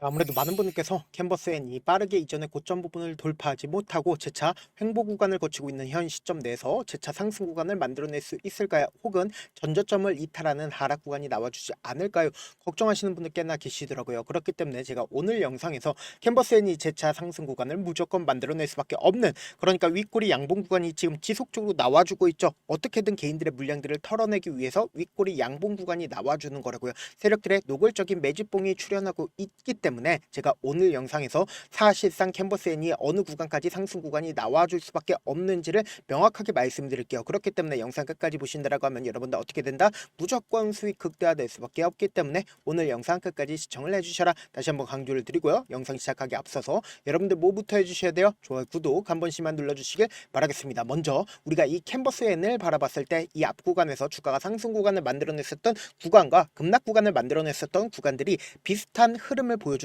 아무래도 많은 분들께서 캔버스N이 빠르게 이전의 고점 부분을 돌파하지 못하고 재차 횡보 구간을 거치고 있는 현 시점 내에서 재차 상승 구간을 만들어낼 수 있을까요? 혹은 전저점을 이탈하는 하락 구간이 나와주지 않을까요? 걱정하시는 분들 꽤나 계시더라고요. 그렇기 때문에 제가 오늘 영상에서 캔버스N이 재차 상승 구간을 무조건 만들어낼 수밖에 없는, 그러니까 윗꼬리 양봉 구간이 지금 지속적으로 나와주고 있죠. 어떻게든 개인들의 물량들을 털어내기 위해서 윗꼬리 양봉 구간이 나와주는 거라고요. 세력들의 노골적인 매집봉이 출현하고 있기 때문에 제가 오늘 영상에서 사실상 캔버스N이 어느 구간까지 상승 구간이 나와줄 수밖에 없는지를 명확하게 말씀드릴게요. 그렇기 때문에 영상 끝까지 보신다라고 하면 여러분들 어떻게 된다? 무조건 수익 극대화될 수밖에 없기 때문에 오늘 영상 끝까지 시청을 해주셔라, 다시 한번 강조를 드리고요. 영상 시작하기 앞서서 여러분들 뭐부터 해주셔야 돼요? 좋아요, 구독 한 번씩만 눌러주시길 바라겠습니다. 먼저 우리가 이 캔버스N을 바라봤을 때 이 앞 구간에서 주가가 상승 구간을 만들어냈었던 구간과 급락 구간을 만들어냈었던 구간들이 비슷한 흐름을 보여주지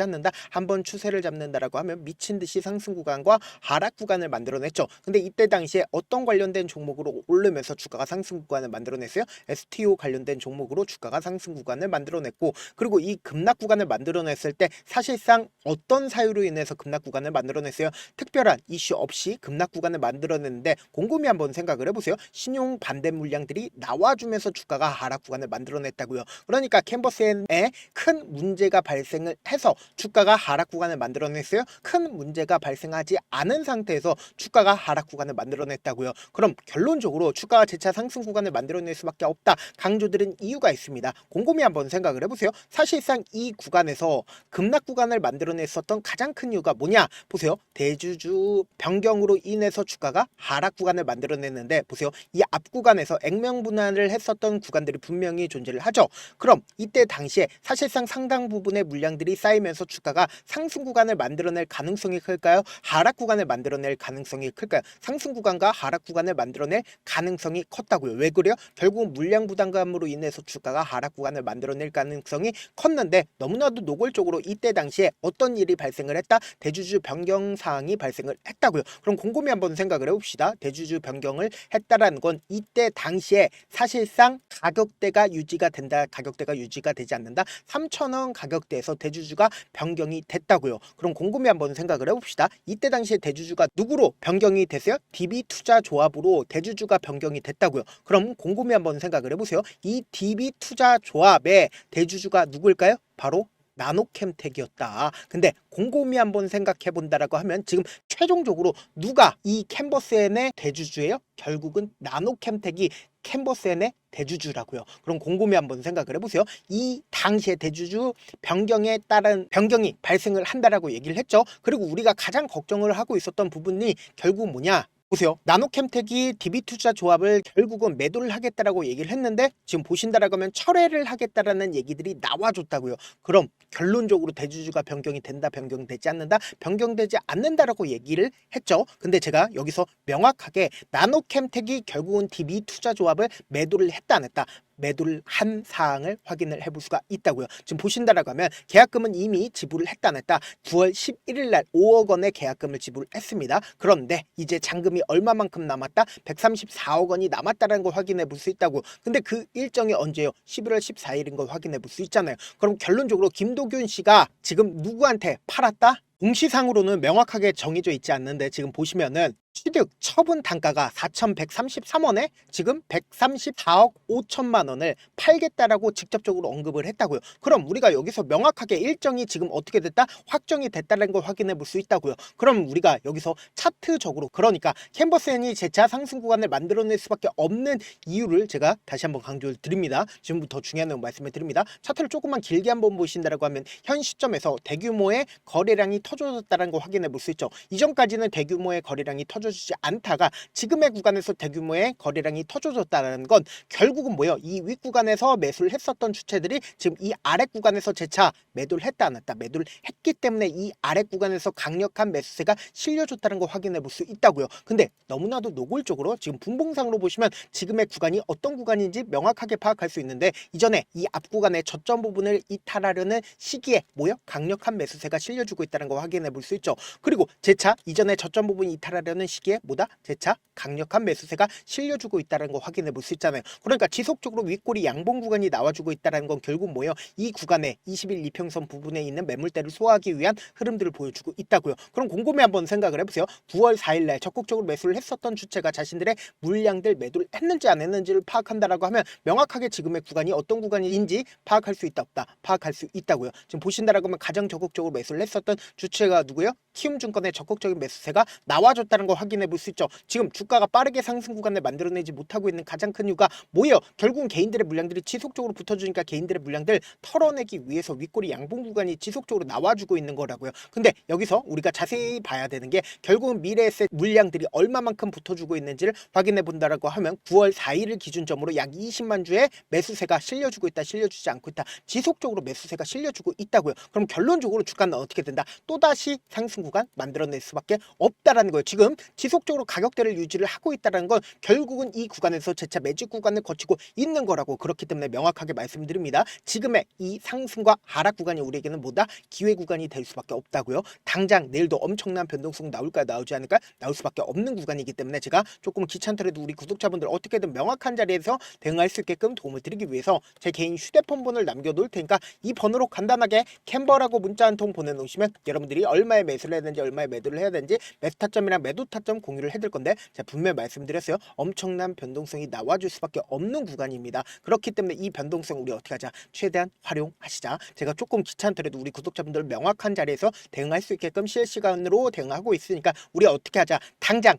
않는다, 한번 추세를 잡는다라고 하면 미친듯이 상승 구간과 하락 구간을 만들어냈죠. 근데 이때 당시에 어떤 관련된 종목으로 오르면서 주가가 상승 구간을 만들어냈어요? STO 관련된 종목으로 주가가 상승 구간을 만들어냈고, 그리고 이 급락 구간을 만들어냈을 때 사실상 어떤 사유로 인해서 급락 구간을 만들어냈어요? 특별한 이슈 없이 급락 구간을 만들어냈는데 곰곰이 한번 생각을 해보세요. 신용 반대 물량들이 나와주면서 주가가 하락 구간을 만들어냈다고요. 그러니까 캔버스N에 큰 문제가 발생을 해서 주가가 하락 구간을 만들어냈어요? 큰 문제가 발생하지 않은 상태에서 주가가 하락 구간을 만들어냈다고요. 그럼 결론적으로 주가가 재차 상승 구간을 만들어낼 수밖에 없다 강조드린 이유가 있습니다. 곰곰이 한번 생각을 해보세요. 사실상 이 구간에서 급락 구간을 만들어냈었던 가장 큰 이유가 뭐냐? 보세요. 대주주 변경으로 인해서 주가가 하락 구간을 만들어냈는데, 보세요. 이 앞 구간에서 액면분할을 했었던 구간들이 분명히 존재를 하죠. 그럼 이때 당시에 사실상 상당 부분의 물량들이 쌓이면서 주가가 상승 구간을 만들어낼 가능성이 클까요? 하락 구간을 만들어낼 가능성이 클까요? 상승 구간과 하락 구간을 만들어낼 가능성이 컸다고요. 왜 그래요? 결국 물량 부담감으로 인해서 주가가 하락 구간을 만들어낼 가능성이 컸는데, 너무나도 노골적으로 이때 당시에 어떤 일이 발생을 했다? 대주주 변경 사항이 발생을 했다고요. 그럼 곰곰이 한번 생각을 해봅시다. 대주주 변경을 했다라는 건 이때 당시에 사실상 가격대가 유지가 된다, 가격대가 유지가 되지 않는다, 3,000원 가격대에서 대주주가 변경이 됐다고요. 그럼 곰곰이 한번 생각을 해봅시다. 이때 당시에 대주주가 누구로 변경이 됐어요? DB투자조합으로 대주주가 변경이 됐다고요. 그럼 곰곰이 한번 생각을 해보세요. 이 DB투자조합의 대주주가 누굴까요? 바로 나노캠텍이었다. 근데 곰곰이 한번 생각해 본다라고 하면 지금 최종적으로 누가 이 캔버스N의 대주주예요? 결국은 나노캠텍이 캔버스N의 대주주라고요. 그럼 곰곰이 한번 생각을 해보세요. 이 당시에 대주주 변경에 따른 변경이 발생을 한다라고 얘기를 했죠. 그리고 우리가 가장 걱정을 하고 있었던 부분이 결국 뭐냐? 보세요. 나노캠텍이 DB투자 조합을 결국은 매도를 하겠다라고 얘기를 했는데, 지금 보신다라고 하면 철회를 하겠다라는 얘기들이 나와줬다고요. 그럼 결론적으로 대주주가 변경이 된다, 변경되지 않는다, 변경되지 않는다라고 얘기를 했죠. 근데 제가 여기서 명확하게 나노캠텍이 결국은 DB투자 조합을 매도를 했다, 안 했다, 매도를 한 사항을 확인을 해볼 수가 있다고요. 지금 보신다라고 하면 계약금은 이미 지불을 했다, 안 했다, 9월 11일 날 5억 원의 계약금을 지불했습니다. 그런데 이제 잔금이 얼마만큼 남았다? 134억 원이 남았다는 걸 확인해 볼 수 있다고. 근데 그 일정이 언제요? 11월 14일인 걸 확인해 볼 수 있잖아요. 그럼 결론적으로 김도균 씨가 지금 누구한테 팔았다? 공시상으로는 명확하게 정해져 있지 않는데, 지금 보시면은 취득 처분 단가가 4,133원에 지금 134억 5천만 원을 팔겠다라고 직접적으로 언급을 했다고요. 그럼 우리가 여기서 명확하게 일정이 지금 어떻게 됐다? 확정이 됐다는 걸 확인해 볼 수 있다고요. 그럼 우리가 여기서 차트적으로, 그러니까 캔버스N이 재차 상승 구간을 만들어낼 수밖에 없는 이유를 제가 다시 한번 강조를 드립니다. 지금부터 중요한 내용 말씀을 드립니다. 차트를 조금만 길게 한번 보신다라고 하면 현 시점에서 대규모의 거래량이 터져졌다는 걸 확인해 볼 수 있죠. 이전까지는 대규모의 거래량이 터져지지 않다가 지금의 구간에서 대규모의 거래량이 터져졌다는 건 결국은 뭐예요? 이 윗구간에서 매수를 했었던 주체들이 지금 이 아랫 구간에서 재차 매도를 했다, 안 했다, 매도를 했기 때문에 이 아랫 구간에서 강력한 매수세가 실려졌다는 걸 확인해 볼 수 있다고요. 근데 너무나도 노골적으로 지금 분봉상으로 보시면 지금의 구간이 어떤 구간인지 명확하게 파악할 수 있는데, 이전에 이 앞 구간의 저점 부분을 이탈하려는 시기에 뭐요? 강력한 매수세가 실려주고 있다는 거 확인해 볼 수 있죠. 그리고 재차 이전에 저점 부분 이탈하려는 시기에 뭐다? 재차 강력한 매수세가 실려주고 있다는 거 확인해 볼 수 있잖아요. 그러니까 지속적으로 윗꼬리 양봉 구간이 나와주고 있다는 건 결국 뭐예요? 이 구간에 20일 이평선 부분에 있는 매물대를 소화하기 위한 흐름들을 보여주고 있다고요. 그럼 곰곰이 한번 생각을 해보세요. 9월 4일날 적극적으로 매수를 했었던 주체가 자신들의 물량들 매도를 했는지 안 했는지를 파악한다라고 하면 명확하게 지금의 구간이 어떤 구간인지 파악할 수 있다 없다 파악할 수 있다고요. 지금 보신다라고 하면 가장 적극적으로 매수를 했었던 주체가 누구예요? 키움증권의 적극적인 매수세가 나와줬다는 걸 확인해 볼 수 있죠. 지금 주가가 빠르게 상승 구간을 만들어내지 못하고 있는 가장 큰 이유가 뭐예요? 결국은 개인들의 물량들이 지속적으로 붙어주니까 개인들의 물량들 털어내기 위해서 윗꼬리 양봉 구간이 지속적으로 나와주고 있는 거라고요. 근데 여기서 우리가 자세히 봐야 되는 게 결국은 미래에셋 물량들이 얼마만큼 붙어주고 있는지를 확인해 본다라고 하면 9월 4일을 기준점으로 약 20만 주의 매수세가 실려주고 있다, 실려주지 않고 있다, 지속적으로 매수세가 실려주고 있다고요. 그럼 결론적으로 주가는 어떻게 된다? 또다시 상승 구간 만들어낼 수밖에 없다라는 거예요. 지금 지속적으로 가격대를 유지를 하고 있다는 건 결국은 이 구간에서 재차 매직 구간을 거치고 있는 거라고, 그렇기 때문에 명확하게 말씀드립니다. 지금의 이 상승과 하락 구간이 우리에게는 뭐다? 기회 구간이 될 수밖에 없다고요. 당장 내일도 엄청난 변동성 나올까 나오지 않을까? 나올 수밖에 없는 구간이기 때문에 제가 조금 귀찮더라도 우리 구독자분들 어떻게든 명확한 자리에서 대응할 수 있게끔 도움을 드리기 위해서 제 개인 휴대폰 번호를 남겨놓을 테니까 이 번호로 간단하게 캔버라고 문자 한 통 보내놓으시면 여러분들이 얼마에 매수를 해야 되는지 얼마에 매도를 해야 되는지 매수 타점이랑 매도 타점 공유를 해드릴 건데, 제가 분명히 말씀드렸어요. 엄청난 변동성이 나와줄 수밖에 없는 구간입니다. 그렇기 때문에 이 변동성 우리 어떻게 하자? 최대한 활용하시자. 제가 조금 귀찮더라도 우리 구독자분들 명확한 자리에서 대응할 수 있게끔 실시간으로 대응하고 있으니까 우리 어떻게 하자? 당장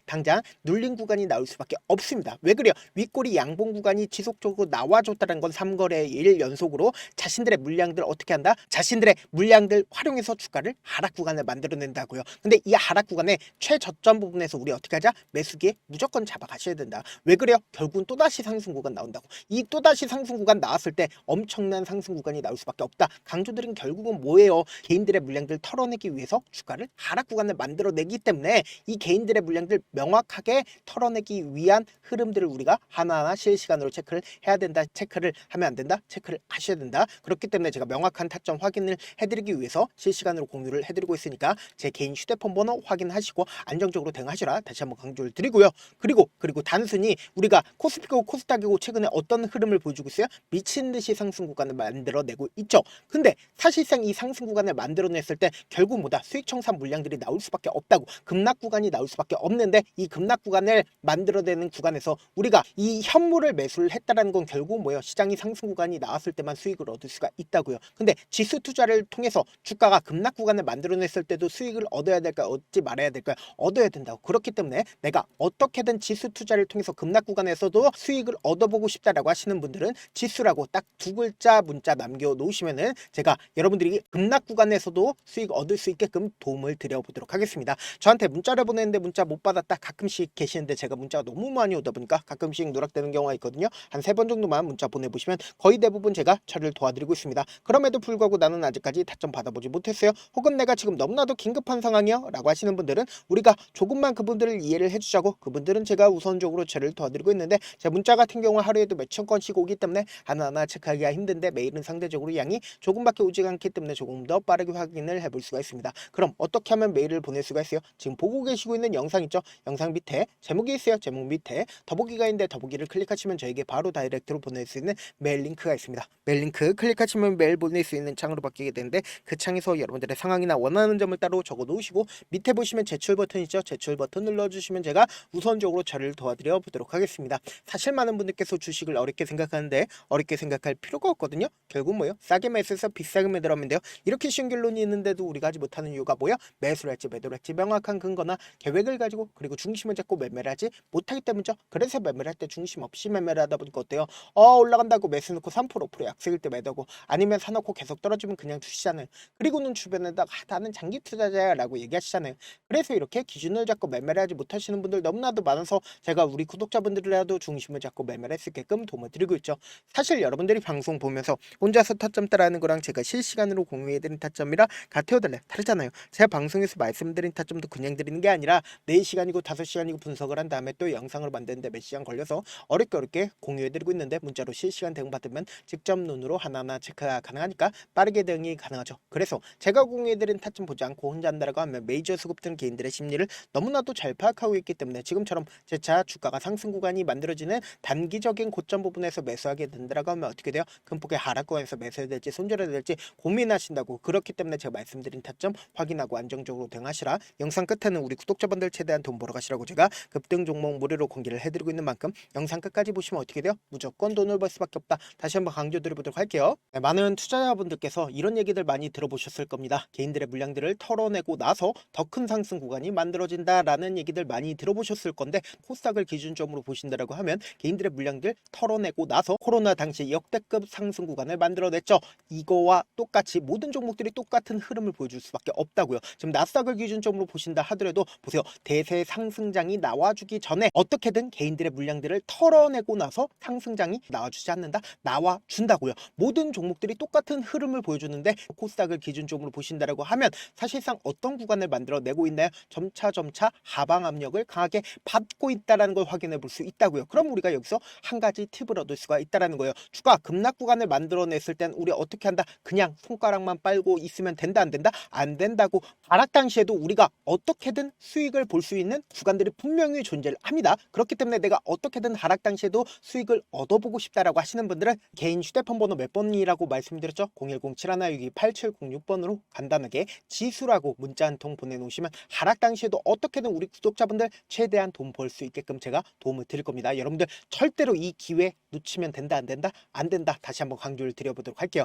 눌린 구간이 나올 수밖에 없습니다. 왜 그래요? 윗꼬리 양봉 구간이 지속적으로 나와줬다는 건 3거래일 연속으로 자신들의 물량들 어떻게 한다? 자신들의 물량들 활용해서 주가를 하락 구간을 만들어낸다고요. 근데 이 하락 구간의 최저점 부분에서 우리 어떻게 하자? 매수기에 무조건 잡아가셔야 된다. 왜 그래요? 결국은 또다시 상승 구간 나온다고. 이 또다시 상승 구간 나왔을 때 엄청난 상승 구간이 나올 수밖에 없다. 강조드린 결국은 뭐예요? 개인들의 물량들 털어내기 위해서 주가를 하락 구간을 만들어내기 때문에 이 개인들의 물량들 명확하게 털어내기 위한 흐름들을 우리가 하나하나 실시간으로 체크를 해야 된다. 체크를 하면 안 된다. 체크를 하셔야 된다. 그렇기 때문에 제가 명확한 타점 확인을 해드리기 위해서 실시간으로 공유를 해드리고 있으니까 제 개인 휴대폰 번호 확인하시고 안정적으로 대응하시라 다시 한번 강조를 드리고요. 그리고 단순히 우리가 코스피고 코스닥이고 최근에 어떤 흐름을 보여주고 있어요? 미친 듯이 상승 구간을 만들어내고 있죠. 근데 사실상 이 상승 구간을 만들어냈을 때 결국 뭐다? 수익 청산 물량들이 나올 수밖에 없다고. 급락 구간이 나올 수밖에 없는데 이 급락 구간을 만들어내는 구간에서 우리가 이 현물을 매수를 했다라는 건 결국 뭐예요? 시장이 상승 구간이 나왔을 때만 수익을 얻을 수가 있다고요. 근데 지수 투자를 통해서 주가가 급락 구간을 만들어냈을 때도 수익을 얻어야 될까요? 얻지 말아야 될까요? 얻어야 된다고. 그렇기 때문에 내가 어떻게든 지수 투자를 통해서 급락 구간에서도 수익을 얻어보고 싶다라고 하시는 분들은 지수라고 딱 두 글자 문자 남겨놓으시면은 제가 여러분들이 급락 구간에서도 수익 얻을 수 있게끔 도움을 드려보도록 하겠습니다. 저한테 문자를 보내는데 문자 못 받았다 가끔씩 계시는데 제가 문자가 너무 많이 오다 보니까 가끔씩 누락되는 경우가 있거든요. 한 3번 정도만 문자 보내보시면 거의 대부분 제가 처리를 도와드리고 있습니다. 그럼에도 불구하고 나는 아직까지 타점 받아보지 못했어요. 혹은 내가 지금 너무나도 긴급한 상황이요 라고 하시는 분들은 우리가 조금만 그분들을 이해를 해주자고, 그분들은 제가 우선적으로 처리를 도와드리고 있는데 제 문자 같은 경우 하루에도 몇천 건씩 오기 때문에 하나하나 체크하기가 힘든데 매일은 상대적으로 양이 조금밖에 오지 않기 때문에 조금 더 빠르게 확인을 해볼 수가 있습니다. 그럼 어떻게 하면 메일을 보낼 수가 있어요? 지금 보고 계시고 있는 영상 있죠? 영상 밑에 제목이 있어요. 제목 밑에 더보기가 있는데 더보기를 클릭하시면 저에게 바로 다이렉트로 보낼 수 있는 메일 링크가 있습니다. 메일 링크 클릭하시면 메일 보낼 수 있는 창으로 바뀌게 되는데 그 창에서 여러분들의 상황이나 원하는 점을 따로 적어 놓으시고 밑에 보시면 제출 버튼 있죠? 제출 버튼 눌러주시면 제가 우선적으로 저를 도와드려 보도록 하겠습니다. 사실 많은 분들께서 주식을 어렵게 생각하는데 어렵게 생각할 필요가 없거든요. 결국 뭐요? 싸게 매수해서 비싸게 매도하면 돼요. 이렇게 쉬운 결론이 있는데도 우리가 하지 못하는 이유가 뭐야? 매수를 할지 매도를 할지 명확한 근거나 계획을 가지고 그리고 중심을 잡고 매매를 하지 못하기 때문이죠. 그래서 매매를 할 때 중심 없이 매매를 하다 보니까 어때요? 올라간다고 매수 넣고 3% 5% 약세일 때 매도고, 아니면 사놓고 계속 떨어지면 그냥 두시잖아요. 그리고는 주변에다가 나는 장기 투자자야 라고 얘기하시잖아요. 그래서 이렇게 기준을 잡고 매매를 하지 못하시는 분들 너무나도 많아서 제가 우리 구독자분들이라도 중심을 잡고 매매를 할 수 있게끔 도움을 드리고 있죠. 사실 여러분들이 방송 보면서 혼자서 타점 따라하는 거랑 제가 실시간으로 공유해드린 타점이라 같아요 달라요? 다르잖아요. 제가 방송에서 말씀드린 타점도 그냥 드리는 게 아니라 4시간이고 5시간이고 분석을 한 다음에 또 영상을 만드는데 몇 시간 걸려서 어렵게 공유해드리고 있는데 문자로 실시간 대응 받으면 직접 눈으로 하나하나 체크가 가능하니까 빠르게 대응이 가능하죠. 그래서 제가 공유해드린 타점 타점 보지 않고 혼자 한다라고 하면 메이저 수급 등 개인들의 심리를 너무나도 잘 파악하고 있기 때문에 지금처럼 재차 주가가 상승 구간이 만들어지는 단기적인 고점 부분에서 매수하게 된다라고 하면 어떻게 돼요? 큰 폭의 하락 구간에서 매수해야 될지 손절해야 될지 고민하신다고. 그렇기 때문에 제가 말씀드린 타점 확인하고 안정적으로 대응하시라. 영상 끝에는 우리 구독자분들 최대한 돈 벌어 가시라고 제가 급등 종목 무료로 공개를 해드리고 있는 만큼 영상 끝까지 보시면 어떻게 돼요? 무조건 돈을 벌 수밖에 없다. 다시 한번 강조드려보도록 할게요. 네, 많은 투자자분들께서 이런 얘기들 많이 들어보셨을 겁니다. 개인들의 물량들을 털어내고 나서 더 큰 상승 구간이 만들어진다라는 얘기들 많이 들어보셨을 건데, 코스닥을 기준점으로 보신다라고 하면 개인들의 물량들 털어내고 나서 코로나 당시 역대급 상승 구간을 만들어냈죠. 이거와 똑같이 모든 종목들이 똑같은 흐름을 보여줄 수밖에 없다고요. 지금 나스닥을 기준점으로 보신다 하더라도 보세요. 대세 상승장이 나와주기 전에 어떻게든 개인들의 물량들을 털어내고 나서 상승장이 나와주지 않는다? 나와준다고요. 모든 종목들이 똑같은 흐름을 보여주는데 코스닥을 기준점으로 보신다라고 하면 사실상 어떤 구간을 만들어내고 있나요? 점차 하방 압력을 강하게 받고 있다는 걸 확인해 볼 수 있다고요. 그럼 우리가 여기서 한 가지 팁을 얻을 수가 있다는 거예요. 주가 급락 구간을 만들어냈을 땐 우리 어떻게 한다? 그냥 손가락만 빨고 있으면 된다 안 된다? 안 된다고. 하락 당시에도 우리가 어떻게든 수익을 볼 수 있는 구간들이 분명히 존재를 합니다. 그렇기 때문에 내가 어떻게든 하락 당시에도 수익을 얻어보고 싶다라고 하시는 분들은 개인 휴대폰 번호 몇 번이라고 말씀드렸죠? 010-7162-8706번으로 간단하게 지수라고 문자 한 통 보내놓으시면 하락 당시에도 어떻게든 우리 구독자분들 최대한 돈 벌 수 있게끔 제가 도움을 드릴 겁니다. 여러분들 절대로 이 기회 놓치면 된다 안 된다? 안 된다. 다시 한번 강조를 드려보도록 할게요.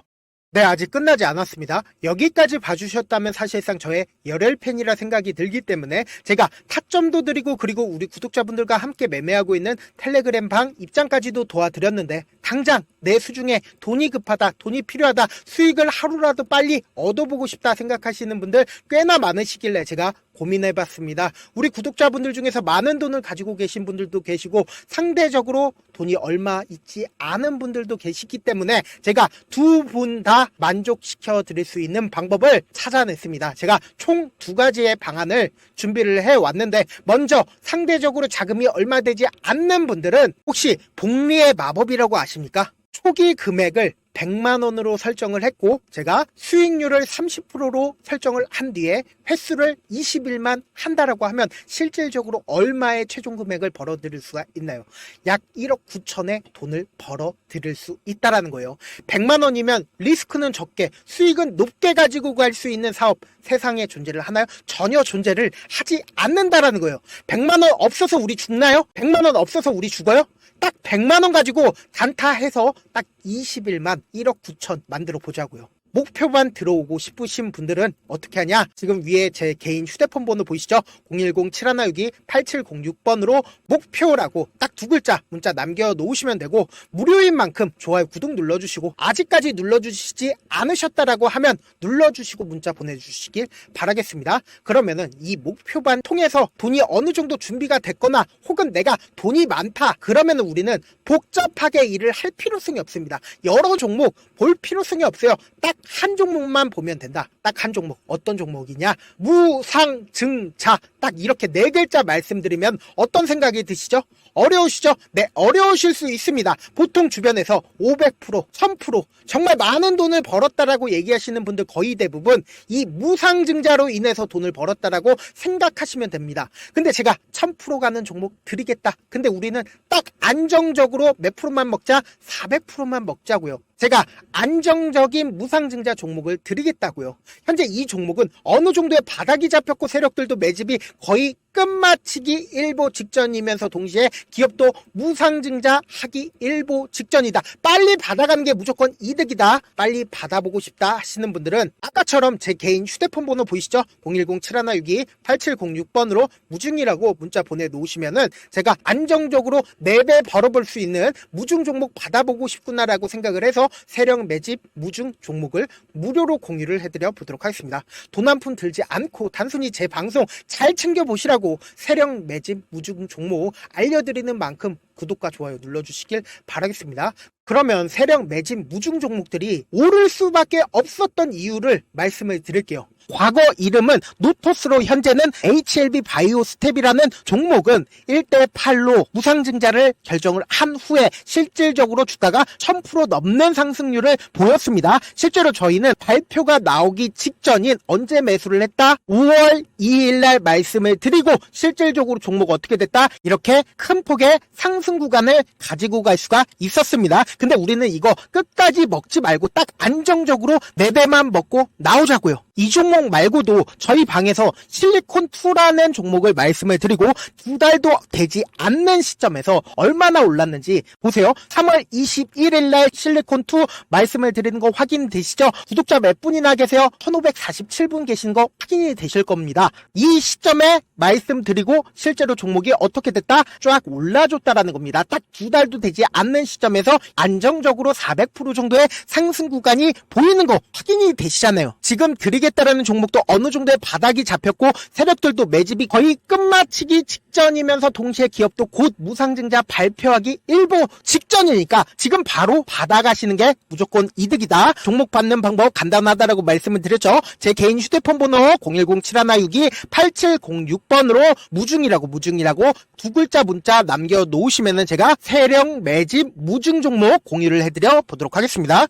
네, 아직 끝나지 않았습니다. 여기까지 봐주셨다면 사실상 저의 열혈 팬이라 생각이 들기 때문에 제가 타점도 드리고 그리고 우리 구독자분들과 함께 매매하고 있는 텔레그램 방 입장까지도 도와드렸는데, 당장 내 수중에 돈이 급하다, 돈이 필요하다, 수익을 하루라도 빨리 얻어보고 싶다 생각하시는 분들 꽤나 많으시길래 제가 고민해봤습니다. 우리 구독자분들 중에서 많은 돈을 가지고 계신 분들도 계시고 상대적으로 돈이 얼마 있지 않은 분들도 계시기 때문에 제가 두 분 다 만족시켜 드릴 수 있는 방법을 찾아냈습니다. 제가 총 두 가지의 방안을 준비를 해왔는데, 먼저 상대적으로 자금이 얼마 되지 않는 분들은 혹시 복리의 마법이라고 아십니까? 초기 금액을 100만원으로 설정을 했고 제가 수익률을 30%로 설정을 한 뒤에 횟수를 20일만 한다라고 하면 실질적으로 얼마의 최종 금액을 벌어들일 수가 있나요? 약 1억 9천의 돈을 벌어들일 수 있다라는 거예요. 100만원이면 리스크는 적게 수익은 높게 가지고 갈 수 있는 사업 세상에 존재를 하나요? 전혀 존재를 하지 않는다라는 거예요. 100만원 없어서 우리 죽나요? 100만원 없어서 우리 죽어요? 딱 100만원 가지고 단타해서 딱 20일만 1억 9천 만들어 보자고요. 목표만 들어오고 싶으신 분들은 어떻게 하냐? 지금 위에 제 개인 휴대폰 번호 보이시죠? 010-7162-8706번으로 목표라고 딱 두 글자 문자 남겨놓으시면 되고, 무료인 만큼 좋아요, 구독 눌러주시고 아직까지 눌러주시지 않으셨다라고 하면 눌러주시고 문자 보내주시길 바라겠습니다. 그러면은 이 목표반 통해서 돈이 어느 정도 준비가 됐거나 혹은 내가 돈이 많다 그러면은 우리는 복잡하게 일을 할 필요성이 없습니다. 여러 종목 볼 필요성이 없어요. 딱 한 종목만 보면 된다. 딱 한 종목. 어떤 종목이냐? 무상증자. 딱 이렇게 네 글자 말씀드리면 어떤 생각이 드시죠? 어려우시죠? 네, 어려우실 수 있습니다. 보통 주변에서 500%, 1000% 정말 많은 돈을 벌었다라고 얘기하시는 분들 거의 대부분 이 무상증자로 인해서 돈을 벌었다라고 생각하시면 됩니다. 근데 제가 1000% 가는 종목 드리겠다. 근데 우리는 딱 안정적으로 몇 프로만 먹자? 400%만 먹자고요. 제가 안정적인 무상증자 종목을 드리겠다고요. 현재 이 종목은 어느 정도의 바닥이 잡혔고 세력들도 매집이 거의 끝마치기 일보 직전이면서 동시에 기업도 무상증자 하기 일보 직전이다. 빨리 받아가는 게 무조건 이득이다. 빨리 받아보고 싶다 하시는 분들은 아까처럼 제 개인 휴대폰 번호 보이시죠? 010-7162-8706번으로 무중이라고 문자 보내놓으시면은 제가 안정적으로 4배 벌어볼 수 있는 무중 종목 받아보고 싶구나라고 생각을 해서 세력 매집 무중 종목을 무료로 공유를 해드려 보도록 하겠습니다. 돈 한 푼 들지 않고 단순히 제 방송 잘 챙겨보시라고 세력 매집 무중 종목 알려드리는 만큼 구독과 좋아요 눌러주시길 바라겠습니다. 그러면 세력 매집 무중 종목들이 오를 수밖에 없었던 이유를 말씀을 드릴게요. 과거 이름은 노토스로 현재는 HLB 바이오스텝이라는 종목은 1대8로 무상증자를 결정을 한 후에 실질적으로 주가가 1000% 넘는 상승률을 보였습니다. 실제로 저희는 발표가 나오기 직전인 언제 매수를 했다? 5월 2일 날 말씀을 드리고 실질적으로 종목 어떻게 됐다? 이렇게 큰 폭의 상승 구간을 가지고 갈 수가 있었습니다. 근데 우리는 이거 끝까지 먹지 말고 딱 안정적으로 4배만 먹고 나오자고요. 이 종목 말고도 저희 방에서 실리콘2라는 종목을 말씀을 드리고 2달도 되지 않는 시점에서 얼마나 올랐는지 보세요. 3월 21일 날 실리콘2 말씀을 드리는 거 확인되시죠? 구독자 몇 분이나 계세요? 1547분 계신 거 확인이 되실 겁니다. 이 시점에 말씀드리고 실제로 종목이 어떻게 됐다? 쫙 올라줬다라는 겁니다. 딱 2달도 되지 않는 시점에서 안정적으로 400% 정도의 상승 구간이 보이는 거 확인이 되시잖아요. 지금 드리겠다라는 종목도 어느 정도의 바닥이 잡혔고 세력들도 매집이 거의 끝마치기 직전이면서 동시에 기업도 곧 무상증자 발표하기 일보 직전이니까 지금 바로 받아가시는 게 무조건 이득이다. 종목 받는 방법 간단하다라고 말씀을 드렸죠. 제 개인 휴대폰 번호 010-7162-8706번으로 무중이라고 두 글자 문자 남겨놓으시면은 제가 세력 매집 무중 종목 공유를 해드려 보도록 하겠습니다.